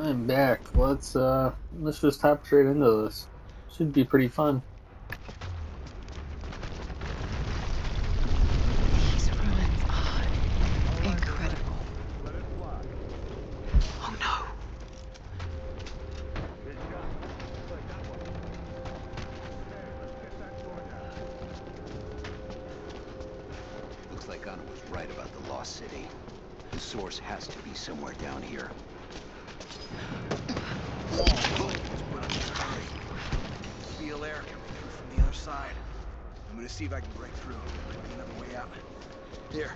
I'm back. Let's just hop straight into this. Should be pretty fun. These ruins are incredible. Oh no! Looks like Anna was right about the lost city. The source has to be somewhere down here. Feel air coming through from the other side. I'm gonna see if I can break through. Might be another way out. Here.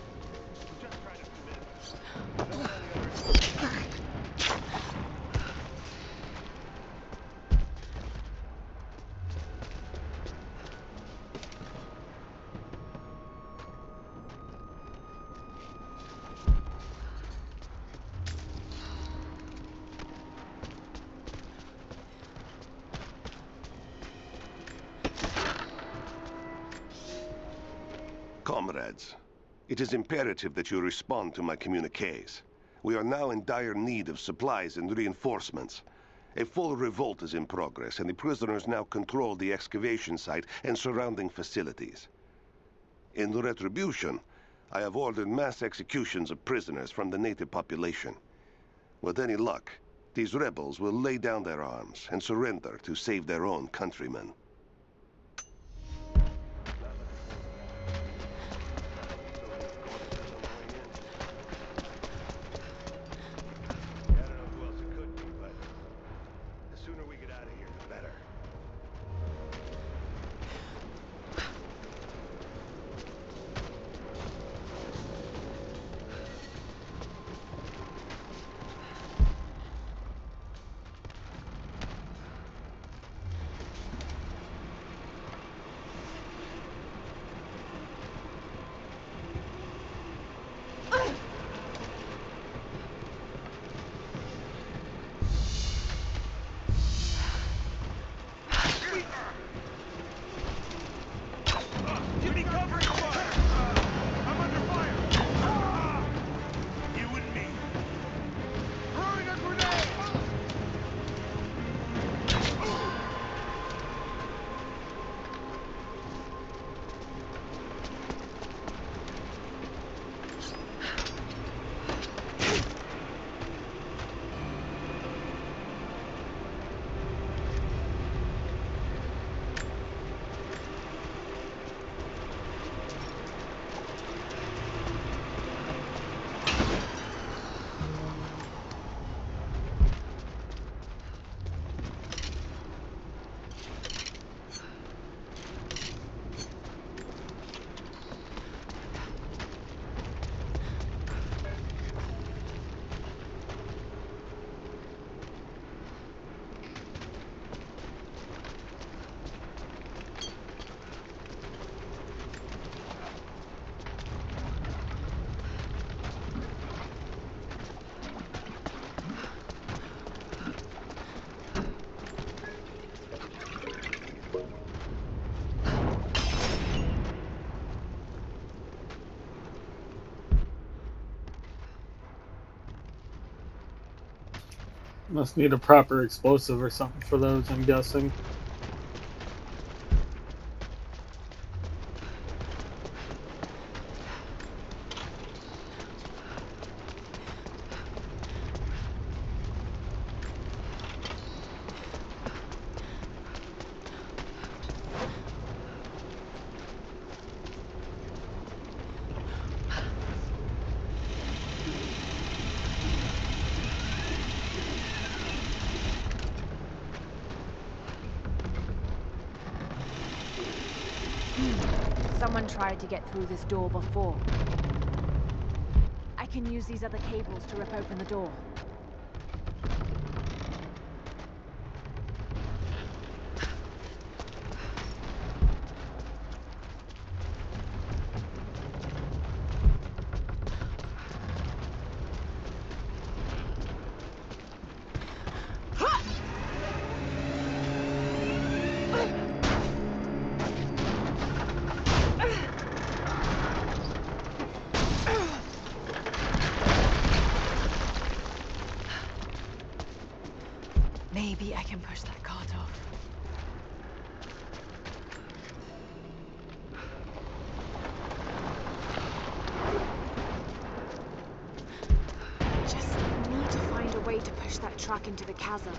Comrades, it is imperative that you respond to my communiques. We are now in dire need of supplies and reinforcements. A full revolt is in progress, and the prisoners now control the excavation site and surrounding facilities. In retribution, I have ordered mass executions of prisoners from the native population. With any luck, these rebels will lay down their arms and surrender to save their own countrymen. Must need a proper explosive or something for those, I'm guessing. Someone tried to get through this door before. I can use these other cables to rip open the door. track into the chasm.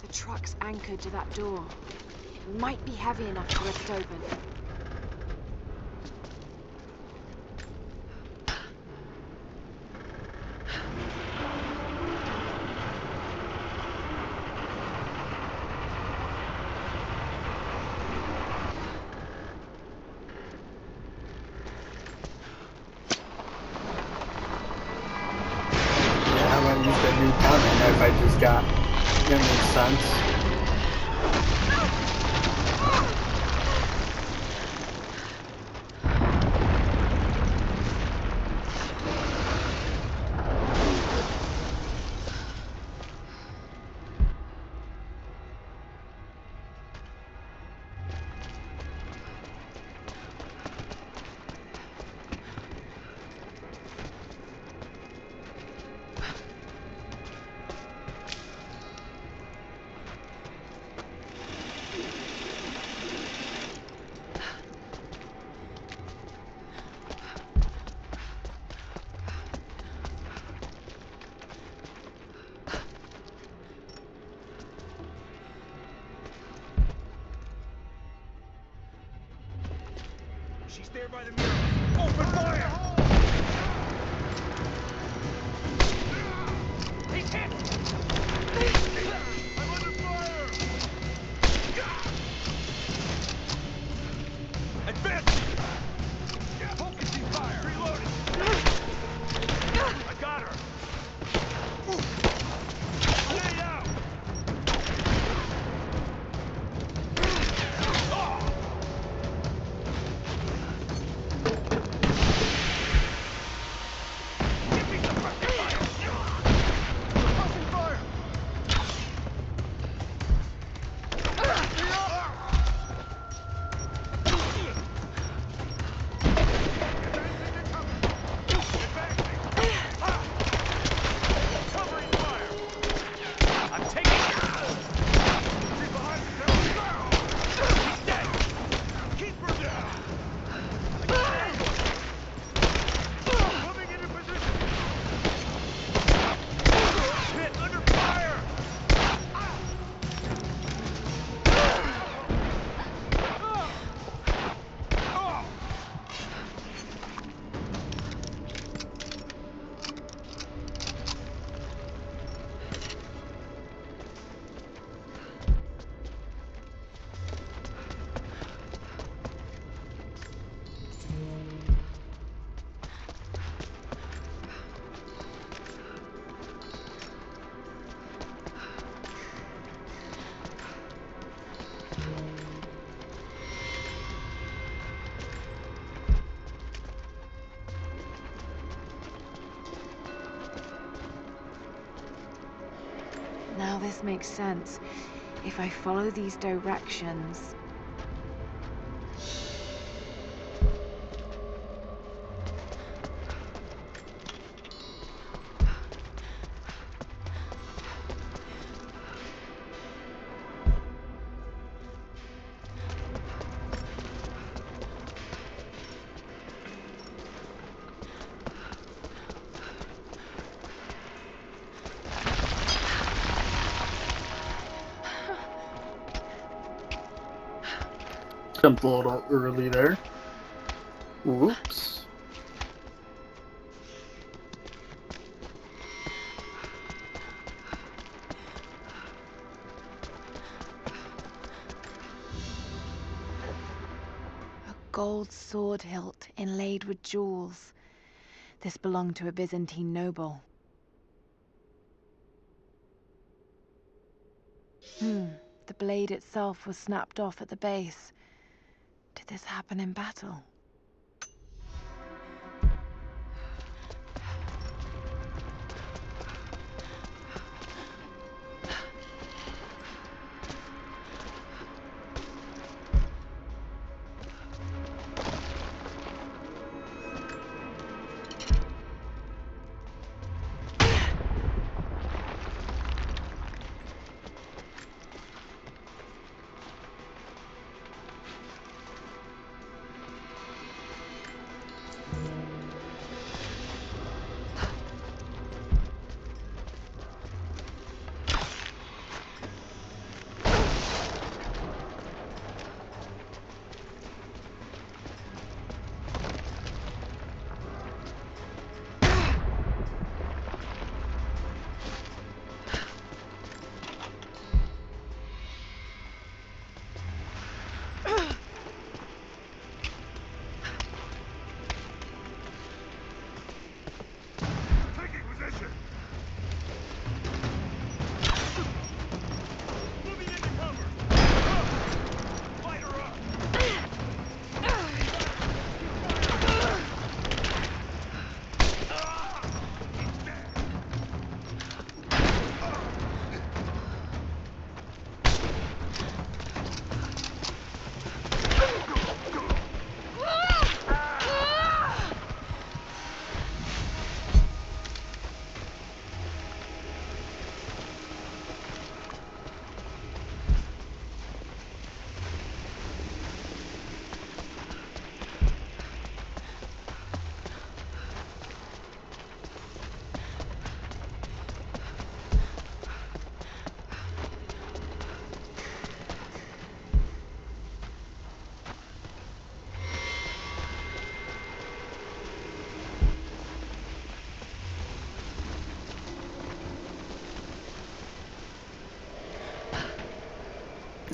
The truck's anchored to that door. It might be heavy enough to rip it open. If I just got, that makes sense. She's there by the mirror. Open fire! He's hit! I'm under fire! Advance! Focusing fire! Reloading! I got her! Grenade out! Now this makes sense. If I follow these directions... Jumped a little early there. Whoops. A gold sword hilt inlaid with jewels. This belonged to a Byzantine noble. The blade itself was snapped off at the base. Did this happen in battle?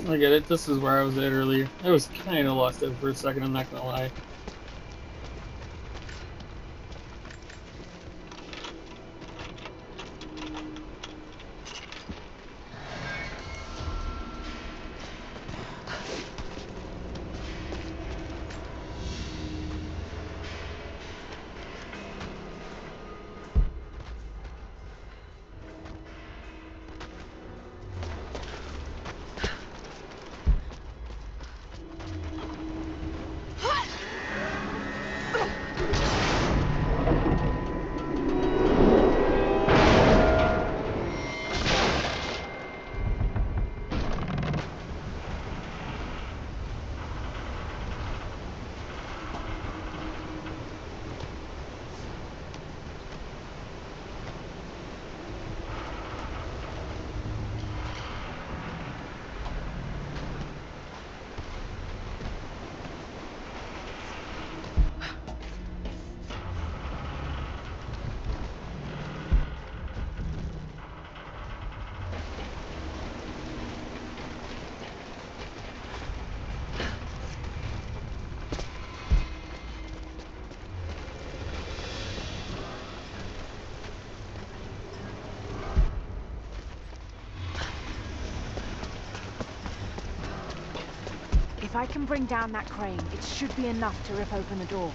I get it. This is where I was at earlier. I was kind of lost there for a second, I'm not gonna lie. If I can bring down that crane, it should be enough to rip open the door.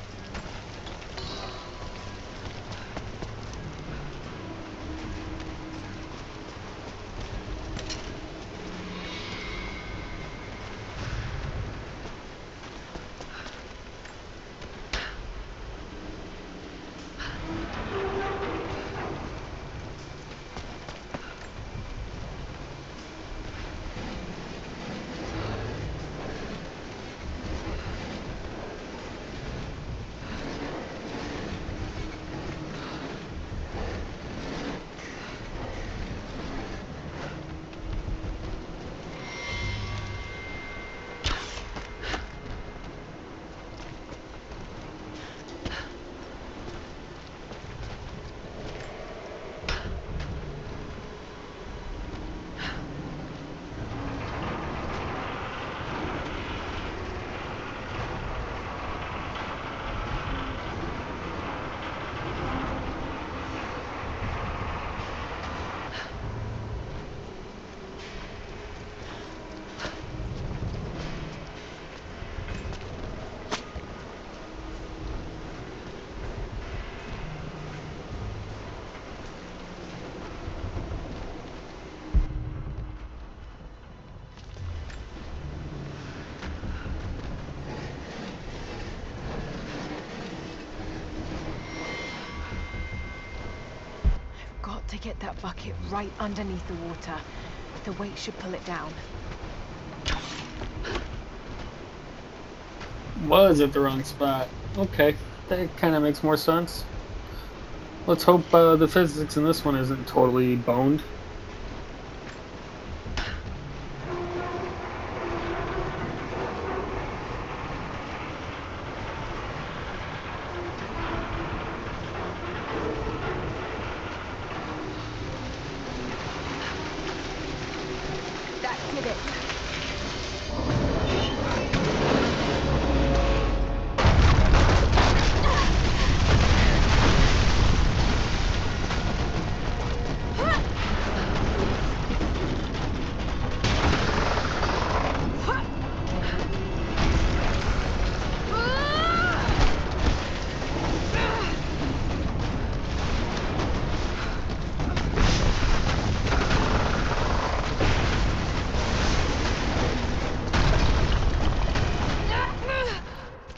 Got to get that bucket right underneath the water. The weight should pull it down. Was at the wrong spot. Okay, that kind of makes more sense. Let's hope the physics in this one isn't totally boned. That did it.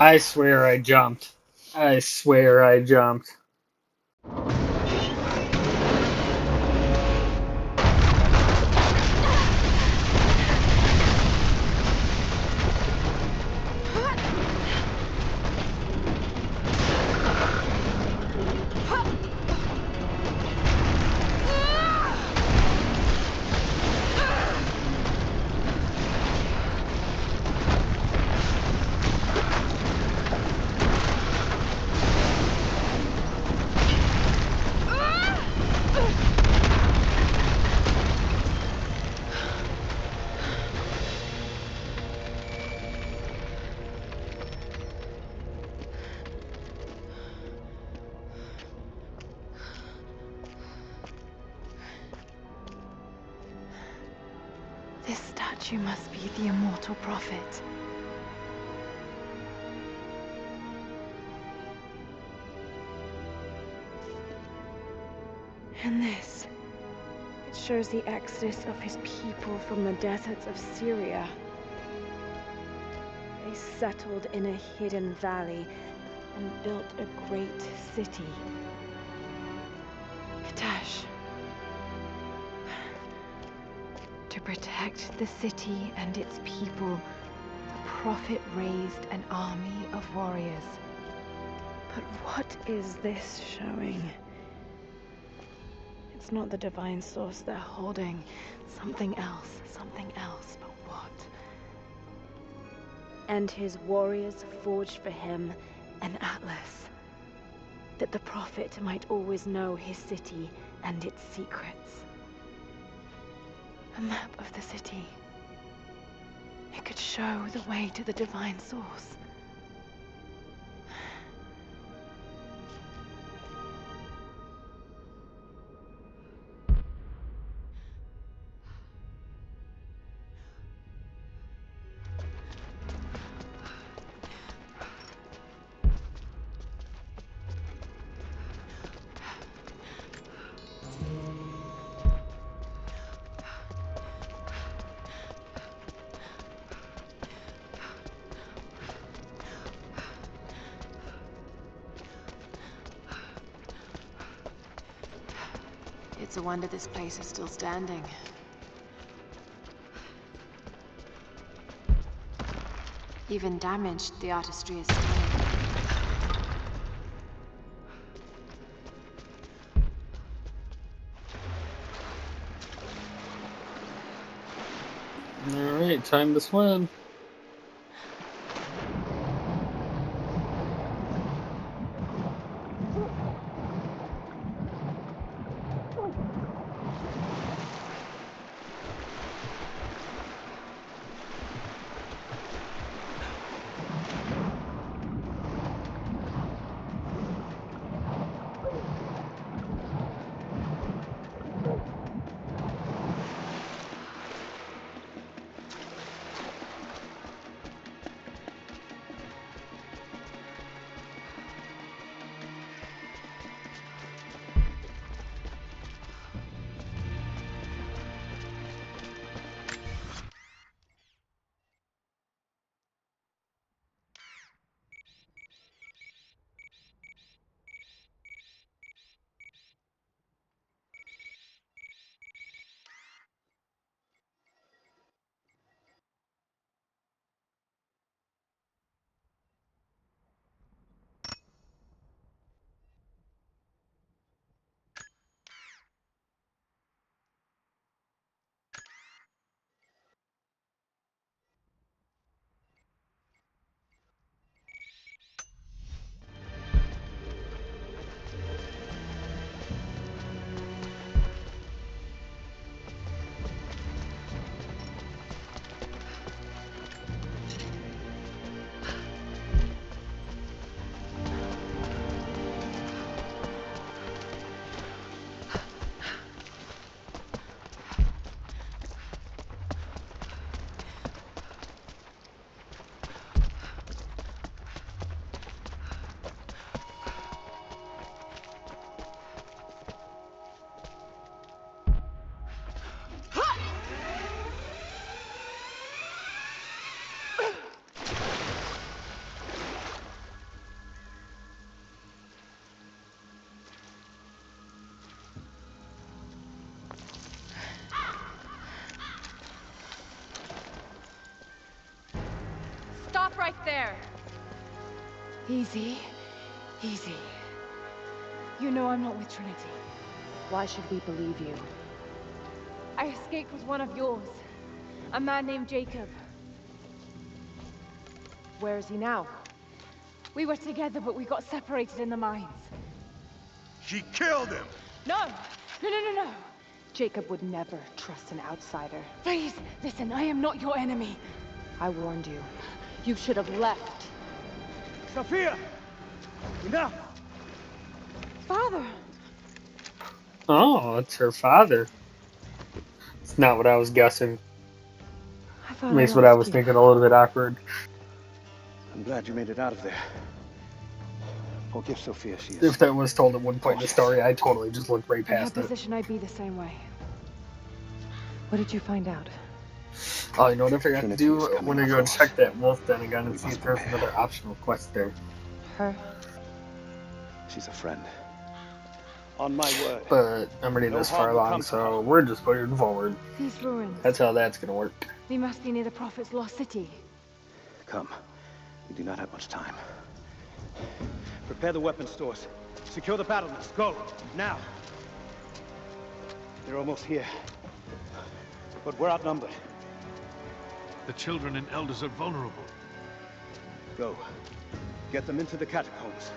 I swear I jumped. I swear I jumped. This statue must be the immortal prophet. And this, it shows the exodus of his people from the deserts of Syria. They settled in a hidden valley and built a great city. Katash. To protect the city and its people, the prophet raised an army of warriors. But what is this showing? It's not the divine source they're holding. Something else, but what? And his warriors forged for him an atlas, that the prophet might always know his city and its secrets. A map of the city. It could show the way to the divine source. It's a wonder this place is still standing. Even damaged, the artistry is stunning. Alright, time to swim. Stop right there! Easy. Easy. You know I'm not with Trinity. Why should we believe you? I escaped with one of yours. A man named Jacob. Where is he now? We were together, but we got separated in the mines. She killed him! No! No! Jacob would never trust an outsider. Please, listen, I am not your enemy. I warned you. You should have left. Sophia! Enough! Father! Oh, it's her father. It's not what I was guessing. thought Makes I what I lost was you. thinking a little bit awkward. I'm glad you made it out of there. Forgive Sophia, she is. If that was told at one point in the Gorgeous. story, I totally just looked right In her past it. position, I'd be the same way. What did you find out? Oh, you know what I forgot to Trinity do? is coming When I go across. check that wolf den again We and see must if there's prepare. another optional quest there. Her? She's a friend. On my word. But I'm already No this harm far will along, come to so her. we're just pushing forward. These ruins. That's how that's gonna work. They must be near the Prophet's lost city. Come. We do not have much time. Prepare the weapon stores. Secure the battlements. Go. Now. They're almost here. But we're outnumbered. The children and elders are vulnerable. Go. Get them into the catacombs.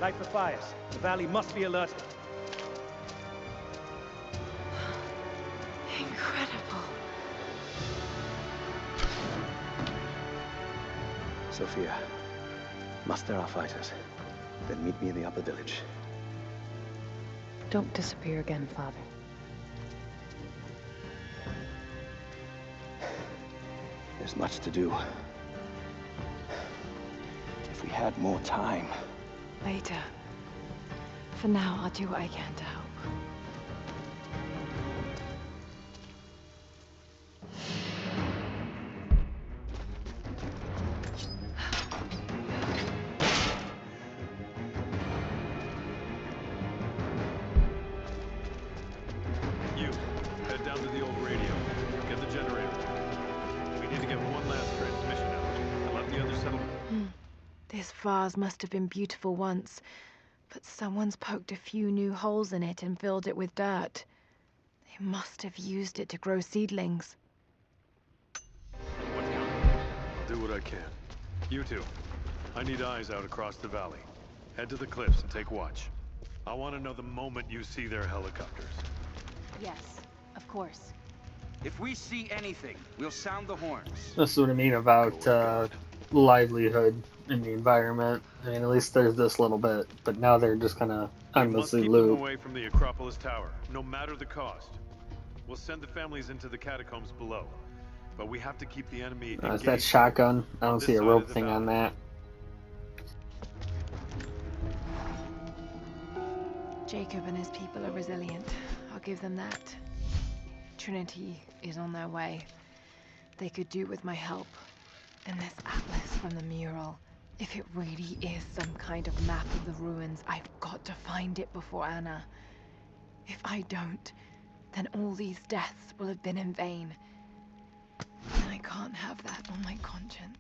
Light the fires. The valley must be alerted. Incredible. Sophia, muster our fighters. Then meet me in the upper village. Don't disappear again, Father. There's much to do. If we had more time. Later. For now, I'll do what I can to help. You, head down to the old radio. Get the generator. We need to get one last transmission out, and let the others settle. This vase must have been beautiful once, but someone's poked a few new holes in it and filled it with dirt. They must have used it to grow seedlings. What's coming? I'll do what I can. You two, I need eyes out across the valley. Head to the cliffs and take watch. I want to know the moment you see their helicopters. Yes, of course. If we see anything, we'll sound the horns. This is what I mean about livelihood in the environment. I mean, at least there's this little bit, but now they're just kind of We must endlessly keep them loop. away from the Acropolis Tower, no matter the cost. We'll send the families into the catacombs below, but we have to keep the enemy Is that engaged shotgun? I on don't this see a side rope of the thing on valley. that. Jacob and his people are resilient. I'll give them that. Trinity is on their way. They could do with my help. And this atlas from the mural. If it really is some kind of map of the ruins, I've got to find it before Anna. If I don't, then all these deaths will have been in vain. And I can't have that on my conscience.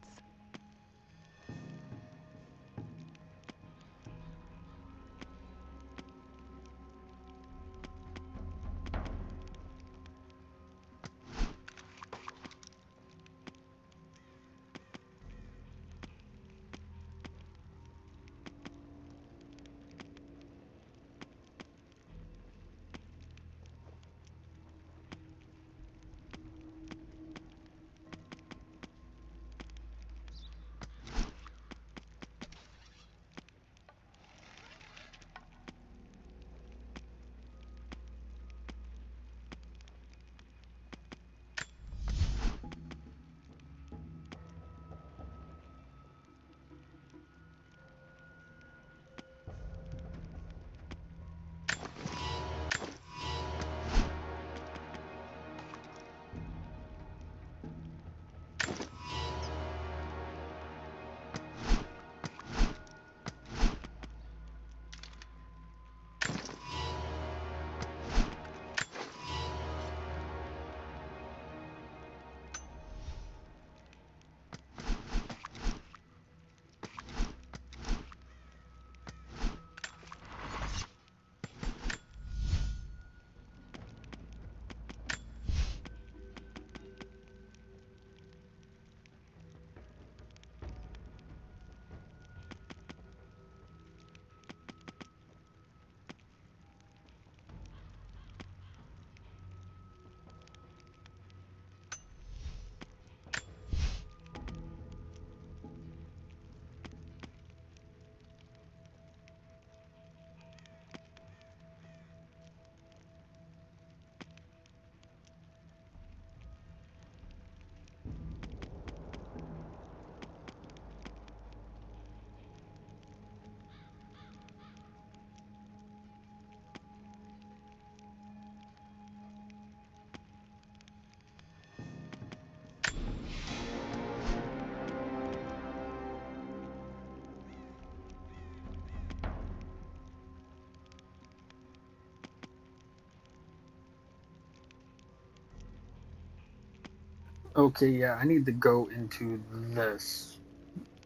Okay, yeah, I need to go into this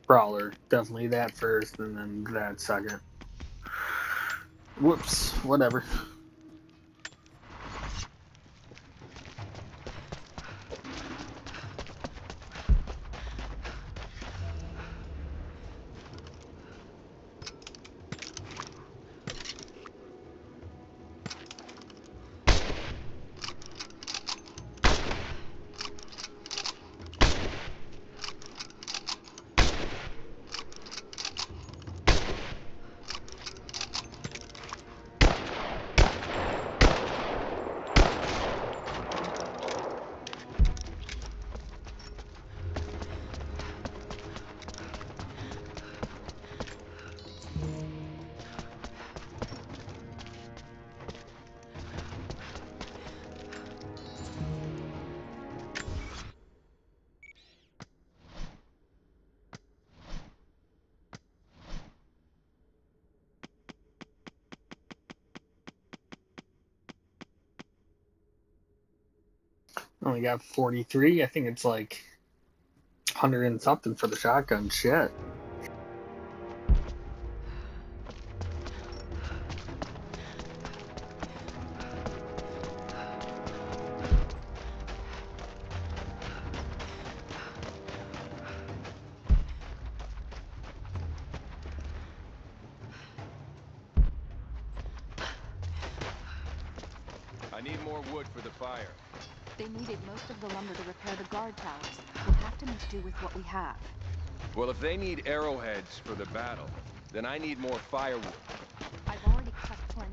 brawler. Definitely that first, and then that second. Whoops, whatever. Only got 43. I think it's like 100 and something for the shotgun. Shit. I need more wood for the fire. They needed most of the lumber to repair the guard towers. We'll have to make do with what we have. Well, if they need arrowheads for the battle, then I need more firewood. I've already cut plenty.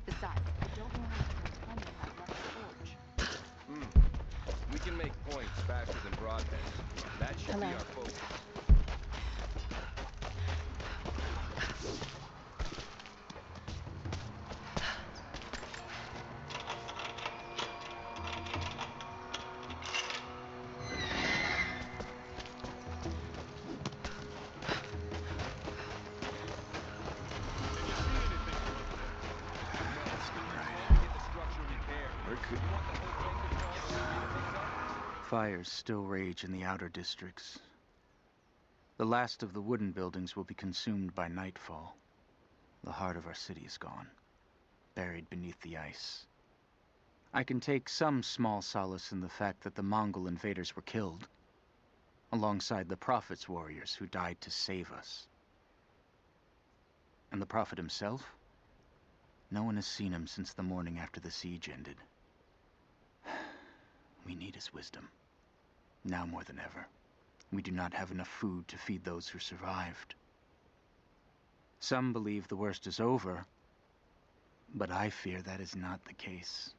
Besides, I don't know how much more time we have left to forge. We can make points faster than broadheads. That should be our focus. Fires still rage in the outer districts. The last of the wooden buildings will be consumed by nightfall. The heart of our city is gone, buried beneath the ice. I can take some small solace in the fact that the Mongol invaders were killed, alongside the Prophet's warriors who died to save us. And the Prophet himself? No one has seen him since the morning after the siege ended. We need his wisdom. Now more than ever. We do not have enough food to feed those who survived. Some believe the worst is over, but I fear that is not the case.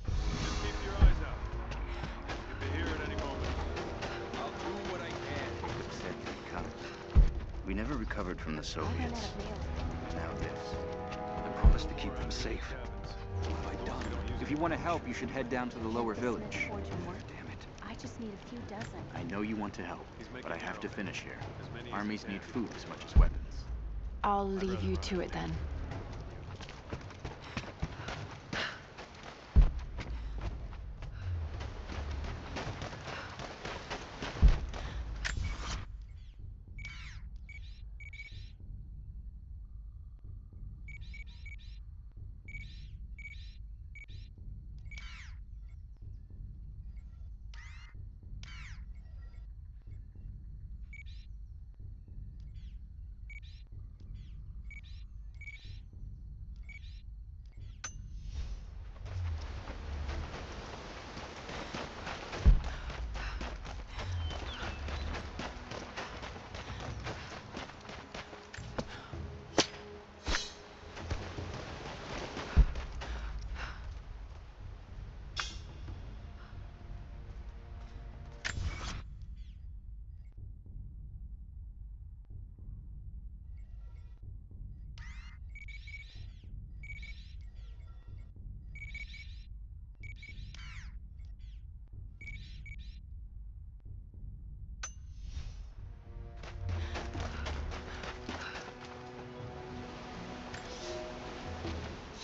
Just keep your eyes out. You'll be here at any moment. I'll do what I can. Jacob said he'd come. We never recovered from the Soviets. Now this. I promised to keep them safe. What have I done? If you want to help, you should head down to the lower village. Damn it. I just need a few dozen. I know you want to help, but I have to finish here. As many as Armies you need can. food as much as weapons. I'll leave you to it then.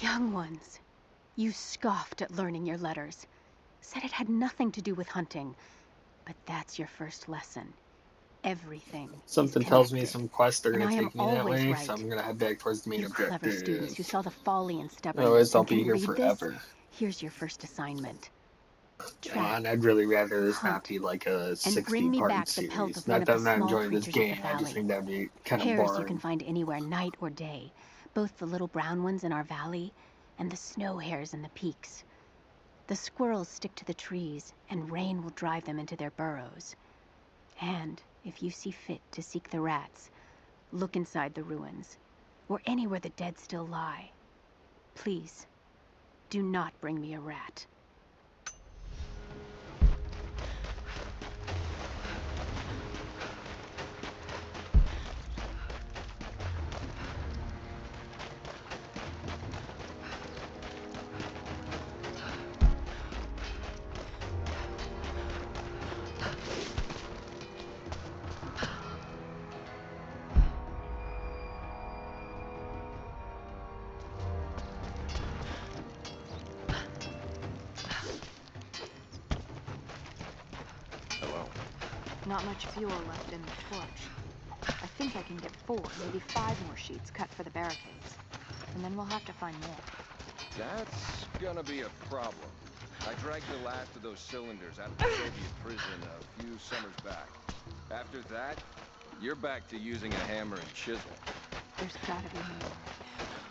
Young ones, you scoffed at learning your letters. Said it had nothing to do with hunting. But that's your first lesson. Everything Something is tells me connected. some quests are And going I to am take me that always way, right. so I'm going to head back towards the main You clever students who objective. saw the folly in stubbornness Otherwise, I'll and be can here read this, forever. here's your first assignment. Track, And I'd really rather this hunt, not be like a and bring me 60-part back the pelt series. of one Not of that the I'm not small enjoying this creatures of the game, I just valley. think that'd be kind of Hares you boring. can find anywhere, night or day. Both the little brown ones in our valley and the snow hares in the peaks. The squirrels stick to the trees, and rain will drive them into their burrows. And if you see fit to seek the rats, look inside the ruins, or anywhere the dead still lie. Please, do not bring me a rat. Hello. Not much fuel left in the torch. I think I can get 4, maybe 5 more sheets cut for the barricades. And then we'll have to find more. That's gonna be a problem. I dragged the last of those cylinders out of the Soviet prison a few summers back. After that, you're back to using a hammer and chisel. There's gotta be more.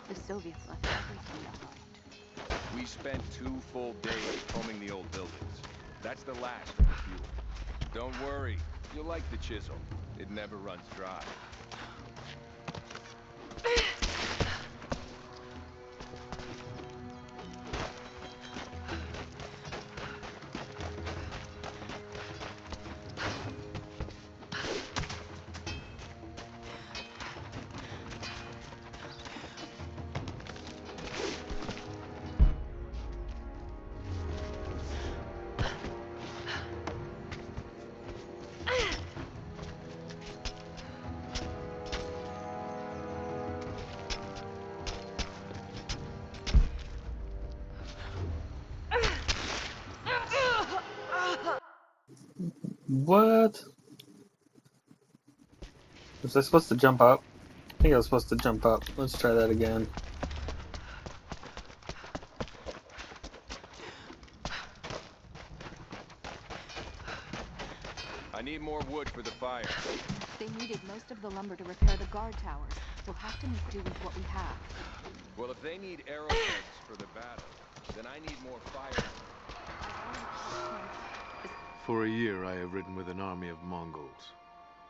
The Soviets left everything behind. We spent 2 full days combing the old buildings. That's the last of the fuel. Don't worry, you'll like the chisel. It never runs dry. What? Was I supposed to jump up? I think I was supposed to jump up. Let's try that again. I need more wood for the fire. They needed most of the lumber to repair the guard towers. We'll have to make do with what we have. Well, if they need arrowheads for the battle, then I need more fire. For a year I have ridden with an army of Mongols,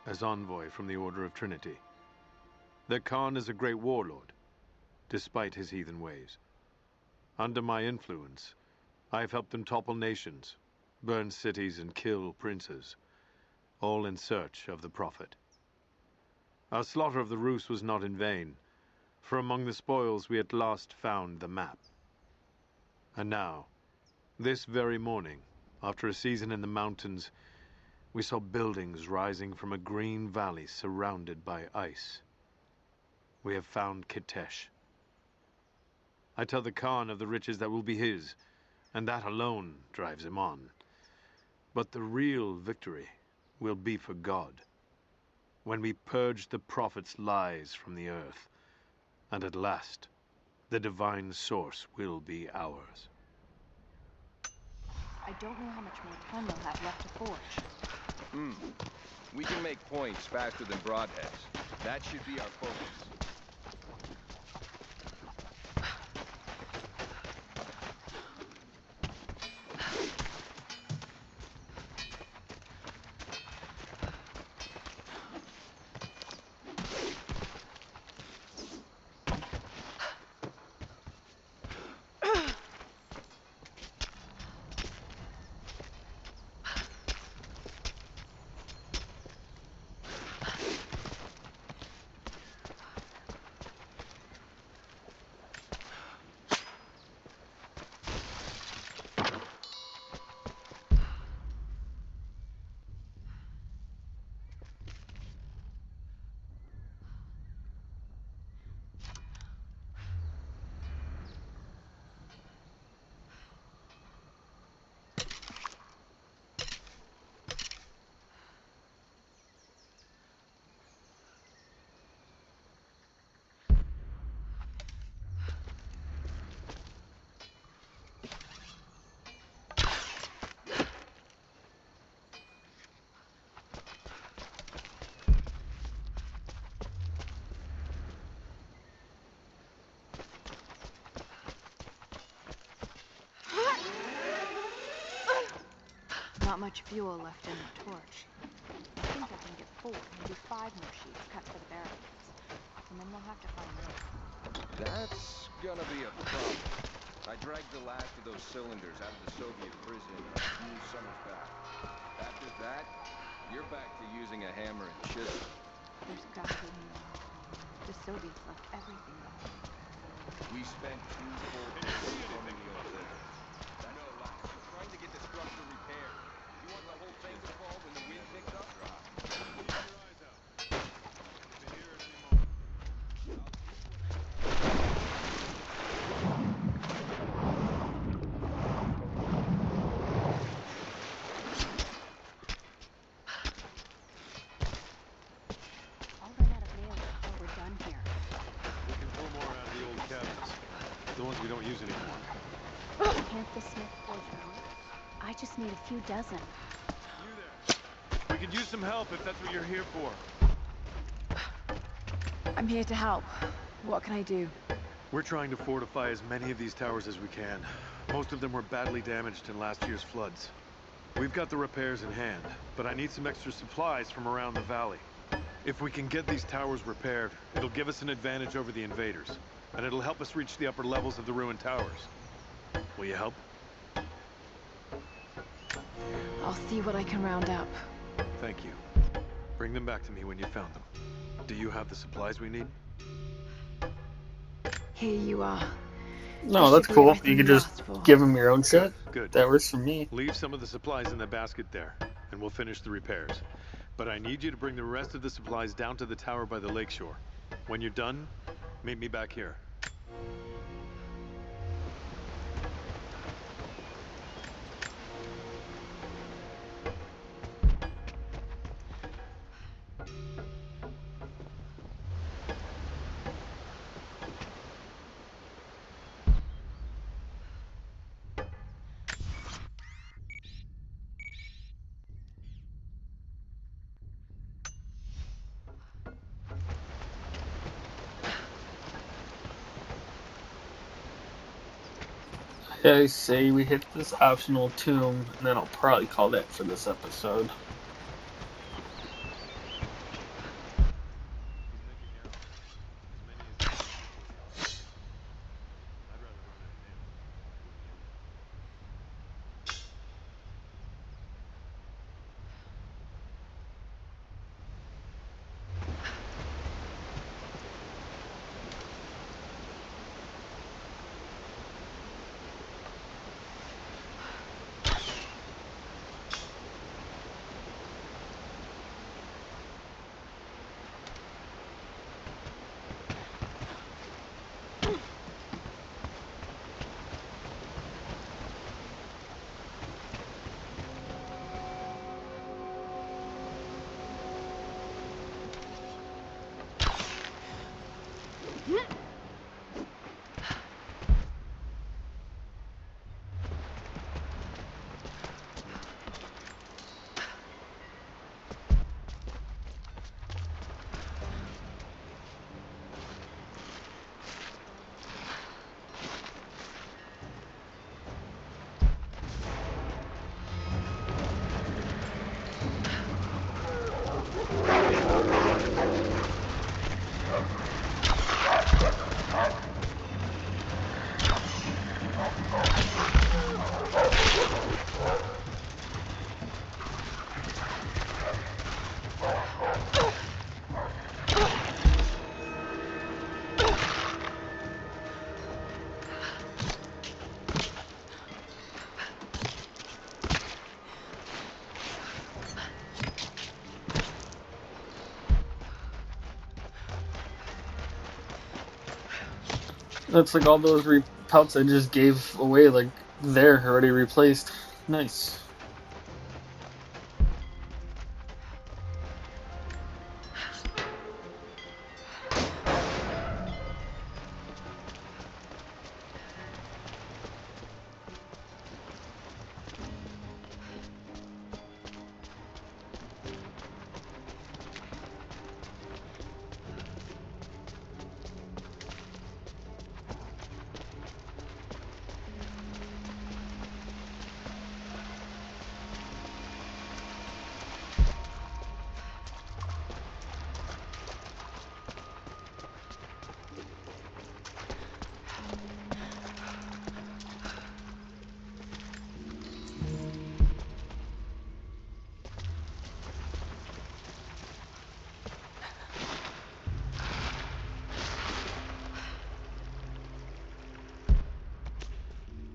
as envoy from the Order of Trinity. Their Khan is a great warlord, despite his heathen ways. Under my influence, I have helped them topple nations, burn cities and kill princes, all in search of the Prophet. Our slaughter of the Rus was not in vain, for among the spoils we at last found the map. And now, this very morning, after a season in the mountains, we saw buildings rising from a green valley surrounded by ice. We have found Kitesh. I tell the Khan of the riches that will be his, and that alone drives him on. But the real victory will be for God, when we purge the Prophet's lies from the earth, and at last, the divine source will be ours. I don't know how much more time we'll have left to forge. We can make points faster than broadheads. That should be our focus. much fuel left in the torch. I think I can get 4, maybe 5 more sheets cut for the barricades. And then we'll have to find more. That's gonna be a problem. I dragged the last of those cylinders out of the Soviet prison a few summers back. After that, you're back to using a hammer and chisel. There's gotta be more. The Soviets left everything behind. We spent 2 full days storming the old building. That's no lie. I'm trying to get the structure repaired. You want the whole thing to fall when the wind picks up? Keep your eyes out. We'll be here at any moment. I'll run out of nails before we're done here. We can pull more out of the old cabins. The ones we don't use anymore. Can't the smith forge more? I just need a few dozen. You there. We could use some help if that's what you're here for. I'm here to help. What can I do? We're trying to fortify as many of these towers as we can. Most of them were badly damaged in last year's floods. We've got the repairs in hand, but I need some extra supplies from around the valley. If we can get these towers repaired, it'll give us an advantage over the invaders, and it'll help us reach the upper levels of the ruined towers. Will you help? I'll see what I can round up. Thank you. Bring them back to me when you found them. Do you have the supplies we need? Here you are. No, that's cool. You could just give them your own shit. Good. That works for me. Leave some of the supplies in the basket there, and we'll finish the repairs. But I need you to bring the rest of the supplies down to the tower by the lakeshore. When you're done, meet me back here. I say we hit this optional tomb, and then I'll probably call that for this episode. That's like all those pelts I just gave away, like, they're already replaced. Nice.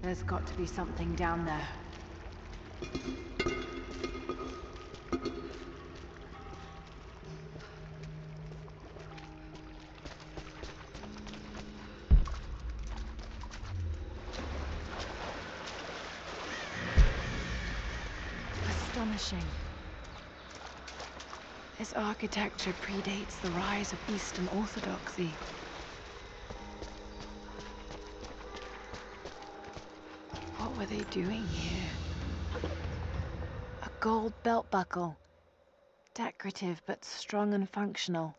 There's got to be something down there. Astonishing. This architecture predates the rise of Eastern Orthodoxy. What were they doing here? A gold belt buckle. Decorative but strong and functional.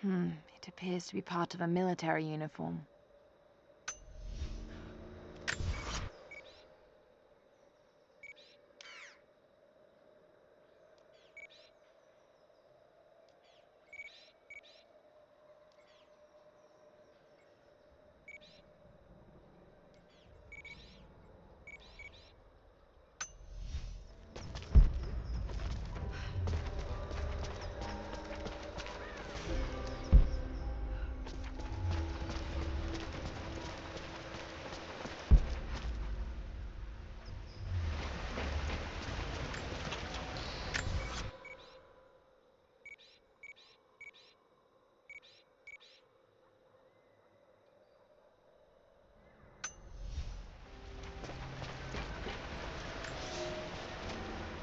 It appears to be part of a military uniform.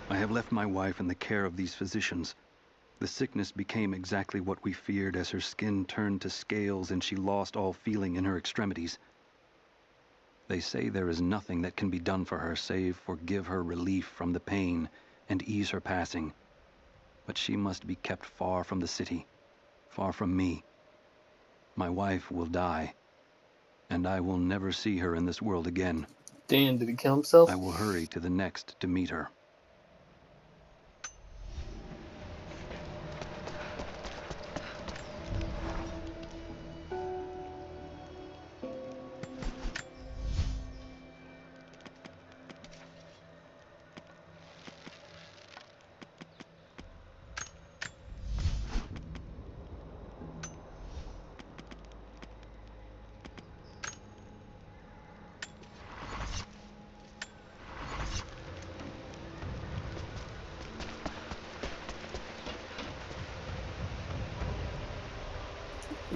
I have left my wife in the care of these physicians. The sickness became exactly what we feared as her skin turned to scales and she lost all feeling in her extremities. They say there is nothing that can be done for her save for give her relief from the pain and ease her passing. But she must be kept far from the city, far from me. My wife will die, and I will never see her in this world again. Damn, did he kill himself? I will hurry to the next to meet her.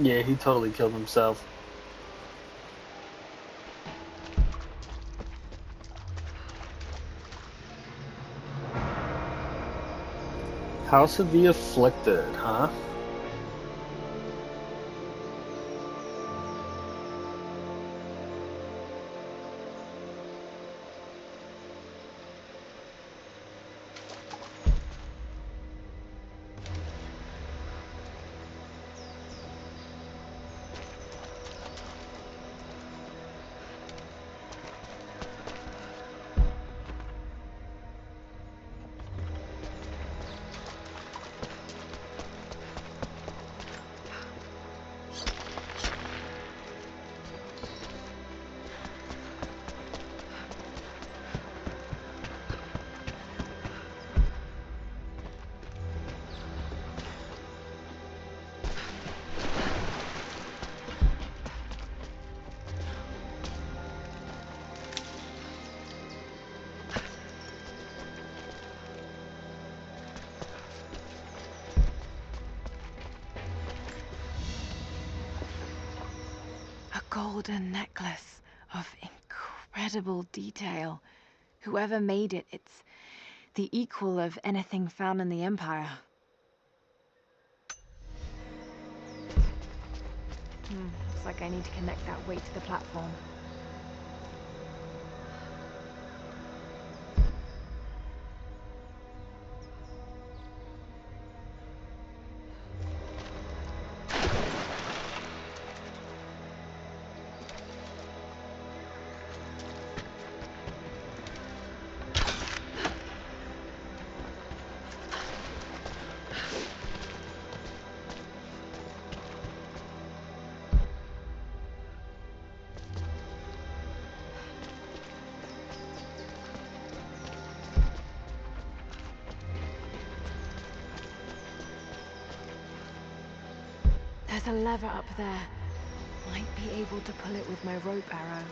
Yeah, he totally killed himself. House of the Afflicted, huh? A golden necklace of incredible detail. Whoever made it, it's the equal of anything found in the Empire. Looks like I need to connect that weight to the platform. There's a lever up there. Might be able to pull it with my rope arrow.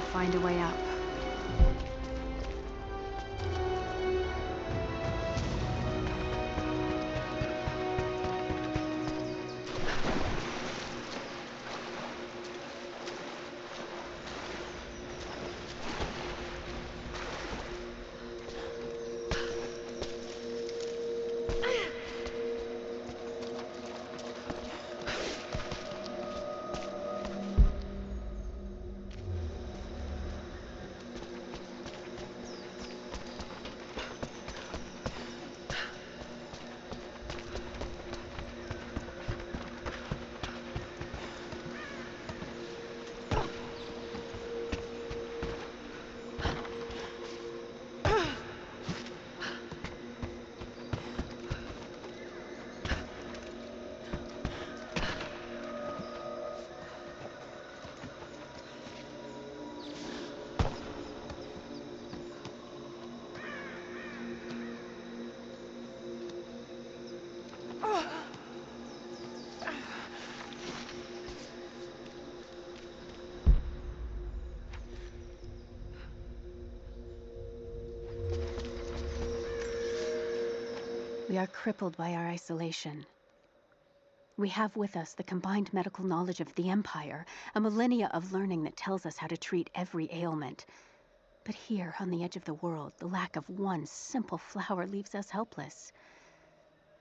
to find a way up. We are crippled by our isolation. We have with us the combined medical knowledge of the Empire, a millennia of learning that tells us how to treat every ailment. But here, on the edge of the world, the lack of one simple flower leaves us helpless.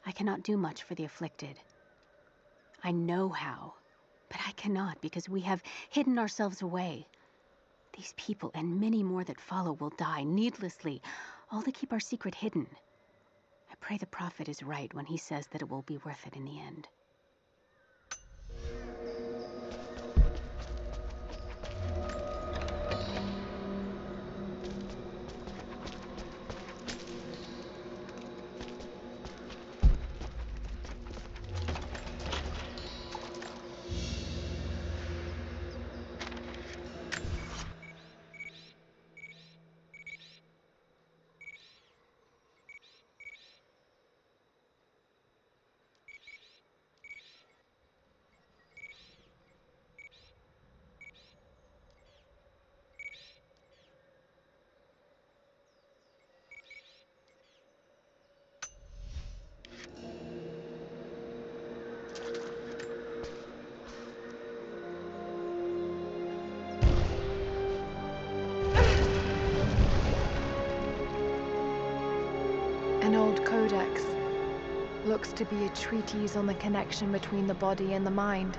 I cannot do much for the afflicted. I know how, but I cannot because we have hidden ourselves away. These people and many more that follow will die needlessly, all to keep our secret hidden. I pray the prophet is right when he says that it will be worth it in the end. An old codex. Looks to be a treatise on the connection between the body and the mind.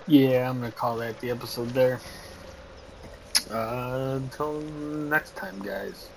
Yeah, I'm gonna call that the episode there. Until next time, guys.